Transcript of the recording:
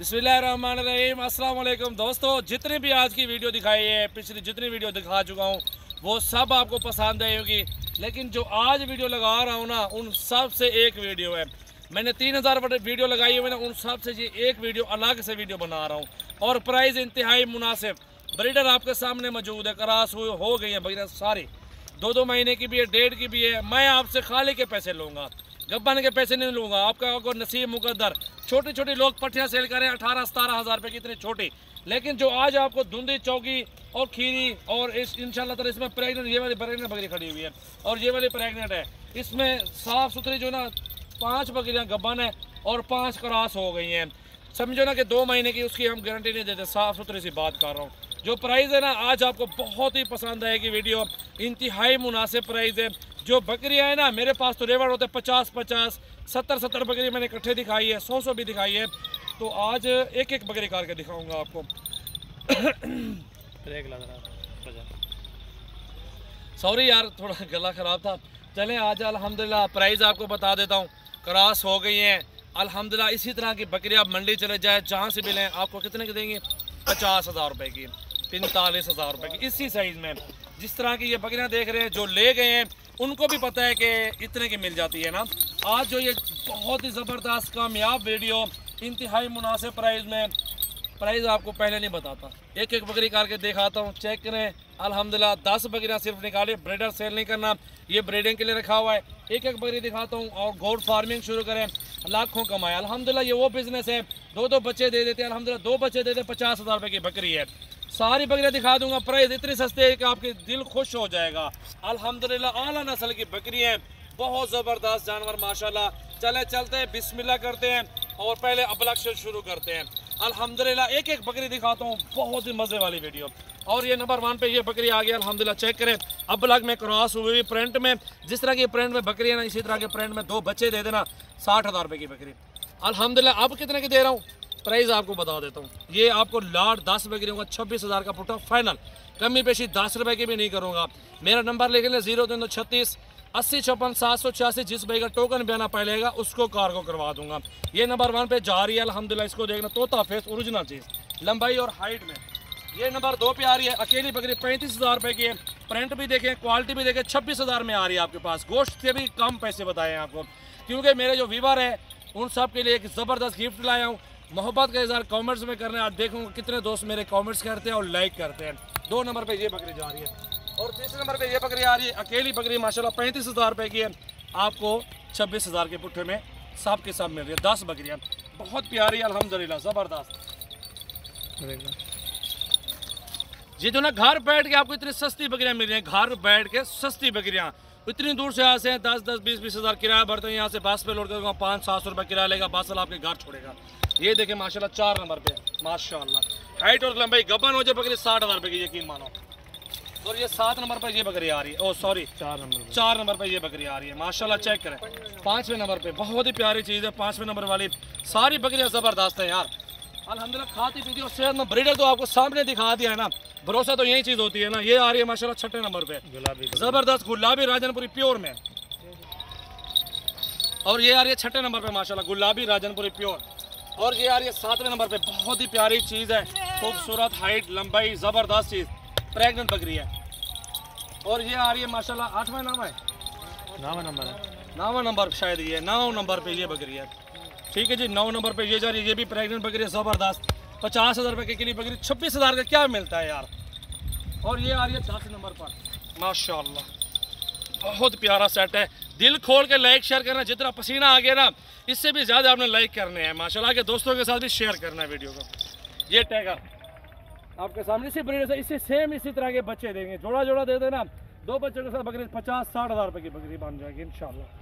बिस्मिल्लाहिर्रहमानिर्रहीम। अस्सलाम वालेकुम दोस्तों, जितनी भी आज की वीडियो दिखाई है, पिछली जितनी वीडियो दिखा चुका हूँ वो सब आपको पसंद आई होगी, लेकिन जो आज वीडियो लगा रहा हूँ ना, उन सब से एक वीडियो है। मैंने 3000 वीडियो लगाई हुई है, उन सब से ये एक वीडियो अलग से वीडियो बना रहा हूँ और प्राइस इंतहाई मुनासिब। ब्रीडर आपके सामने मौजूद है, क्रॉस हो गई है भैया सारी, 2-2 महीने की भी है, 1.5 की भी है। मैं आपसे खाली के पैसे लूँगा, गब्बन के पैसे नहीं लूँगा। आपका नसीब मुकद्दर। छोटी छोटी लोग पट्टियाँ सेल करें 18-17 हज़ार रुपये की, इतनी छोटी, लेकिन जो आज आपको धुंधी चौकी और खीरी और इस इंशाल्लाह ताला इसमें प्रेगनेंट, ये वाली प्रेगनेंट बकरी खड़ी हुई है और ये वाली प्रेगनेंट है। इसमें साफ़ सुथरी जो ना 5 बकरियाँ गब्बन है और 5 क्रॉस हो गई हैं। समझो ना कि 2 महीने की उसकी हम गारंटी नहीं देते, साफ़ सुथरी सी बात कर रहा हूँ। जो प्राइस है ना, आज आपको बहुत ही पसंद आएगी वीडियो, इंतहाई मुनासिब प्राइस है। जो बकरियां हैं ना, मेरे पास तो रेवड़ होते 50-50, 70-70 बकरी मैंने इकट्ठे दिखाई है, 100 भी दिखाई है। तो आज एक एक बकरी काट के दिखाऊंगा आपको। सॉरी यार, थोड़ा गला ख़राब था। चलें आज अल्हम्दुलिल्लाह प्राइस आपको बता देता हूँ। क्रॉस हो गई हैं अल्हम्दुलिल्लाह। इसी तरह की बकरी आप मंडी चले जाए, जहाँ से भी लें, आपको कितने की देंगे? 50,000 रुपये की, 45,000 रुपये की, इसी साइज़ में। जिस तरह की ये बकरियां देख रहे हैं, जो ले गए हैं उनको भी पता है कि इतने की मिल जाती है ना। आज जो ये बहुत ही ज़बरदस्त कामयाब वीडियो इंतहाई मुनासिब प्राइस में, प्राइस आपको पहले नहीं बताता, एक एक बकरी करके दिखाता हूँ। चेक करें अल्हम्दुलिल्लाह, 10 बकरियाँ सिर्फ निकाले, ब्रीडर सेल नहीं करना, ये ब्रीडिंग के लिए रखा हुआ है। एक एक बकरी दिखाता हूँ और गोट फार्मिंग शुरू करें, लाखों कमाए अल्हम्दुलिल्लाह। ये वो बिज़नेस है, 2-2 बच्चे दे देते हैं अल्हम्दुलिल्लाह। 2 बच्चे दे दे 50,000 रुपये की बकरी है। सारी बकरियाँ दिखा दूंगा, प्राइस इतनी सस्ते है कि आपके दिल खुश हो जाएगा। अल्हम्दुलिल्लाह आला नस्ल की बकरी है, बहुत ज़बरदस्त जानवर माशाल्लाह। चले चलते हैं, बिस्मिल्लाह करते हैं और पहले अबलग से शुरू करते हैं। अल्हम्दुलिल्लाह एक एक बकरी दिखाता हूँ, बहुत ही मज़े वाली वीडियो। और ये नंबर 1 पे ये बकरी आ गई अल्हम्दुलिल्लाह। चेक करें, अबलग में क्रॉस हुई प्रिंट में, जिस तरह की प्रिंट में बकरी है ना, इसी तरह के प्रिंट में 2 बच्चे दे देना। 60,000 रुपये की बकरी अल्हम्दुलिल्लाह। अब कितने की दे रहा हूँ, प्राइस आपको बता देता हूँ। ये आपको लाट 10 बकरियों का 26,000 का पुट्टा फाइनल, कमी पेशी 10 रुपये की भी नहीं करूँगा। मेरा नंबर लिख लें 0336 80 56 786। जिस भाई का टोकन बयाना पहलेगा उसको कार्गो करवा दूंगा। ये नंबर 1 पे जा रही है अल्हम्दुलिल्लाह। इसको देखना, तोता फेस ओरिजिनल चीज़, लंबाई और हाइट में। ये नंबर 2 पे आ रही है अकेली बकरी, 35,000 रुपये की है। प्रिंट भी देखें, क्वालिटी भी देखें, 26,000 में आ रही है आपके पास। गोश्त से भी कम पैसे बताए हैं आपको, क्योंकि मेरे जो व्यूवर है उन सब के लिए एक ज़बरदस्त गिफ्ट लाया हूँ। मोहब्बत का इज़हार कमेंट्स में करने, आज देखूँगा कितने दोस्त मेरे कमेंट्स करते हैं और लाइक करते हैं। 2 नंबर पे ये बकरी जा रही है और 3 नंबर पे ये बकरी आ रही है अकेली बकरी माशाल्लाह, 35,000 रुपये की है। आपको 26,000 के पुट्ठे में सब के सब मिल रही है। 10 बकरियाँ बहुत प्यारी अल्हम्दुलिल्लाह, ज़बरदस्त। ये जो ना घर बैठ के आपको इतनी सस्ती बकरियाँ मिल रही हैं, घर बैठ के सस्ती बकरियाँ। इतनी दूर से आते हैं, 10-10, 20-20 हज़ार किराया भरते हैं। यहाँ से बस पे लोड करूँगा, 500-700 रुपये किराया लेगा, बस वाला आपके घर छोड़ेगा। ये देखें माशाल्लाह 4 नंबर पे माशाल्लाह, हाइट और लंबाई गब्बन हो जाए बकरी 60,000 रुपये की, यकीन मानो। और ये 7 नंबर पर ये बकरी आ रही है, ओ सॉरी 4 नंबर पर ये बकरी आ रही है माशाल्लाह। चेक करें 5वें नंबर पे, बहुत ही प्यारी चीज़ है 5वें नंबर वाली। सारी बकरियाँ ज़बरदस्त हैं यार अल्हम्दुलिल्लाह, खाती पीती और सेहत में। ब्रीडर तो आपको सामने दिखा दिया है ना, भरोसा तो यही चीज़ होती है ना। ये आ रही है माशाल्लाह 6ठे नंबर पे, ज़बरदस्त गुलाबी राजनपुरी प्योर में। और ये आ रही है 6ठे नंबर पे माशाल्लाह, गुलाबी राजनपुरी प्योर। और ये आ रही है 7वें नंबर पे, बहुत ही प्यारी चीज़ है, खूबसूरत हाइट लंबाई ज़बरदस्त चीज़, प्रेग्नेंट बकरी है। और ये आ रही है माशाल्लाह 8वां नाम है, 9वां नंबर है, 9वां नंबर शायद ये 9 नंबर पे ये बकरी है। ठीक है जी, 9 नंबर पे ये जा रही है, ये भी प्रेग्नेंट बकरी है ज़बरदस्त। 50,000 रुपये की किली बकरी, 26,000 का क्या मिलता है यार। और ये आ रही है 10 नंबर पर माशाल्लाह, बहुत प्यारा सेट है। दिल खोल के लाइक शेयर करना, जितना पसीना आ गया ना, इससे भी ज़्यादा आपने लाइक करने हैं माशाल्लाह के, दोस्तों के साथ भी शेयर करना है वीडियो को। ये टैगर आपके सामने इसी ब्रीड से, इससे सेम इसी तरह के बच्चे देंगे, जोड़ा जोड़ा दे देना। 2 बच्चों के साथ बकरी 50-60 हज़ार रुपये की बकरी बन जाएगी इंशाल्लाह।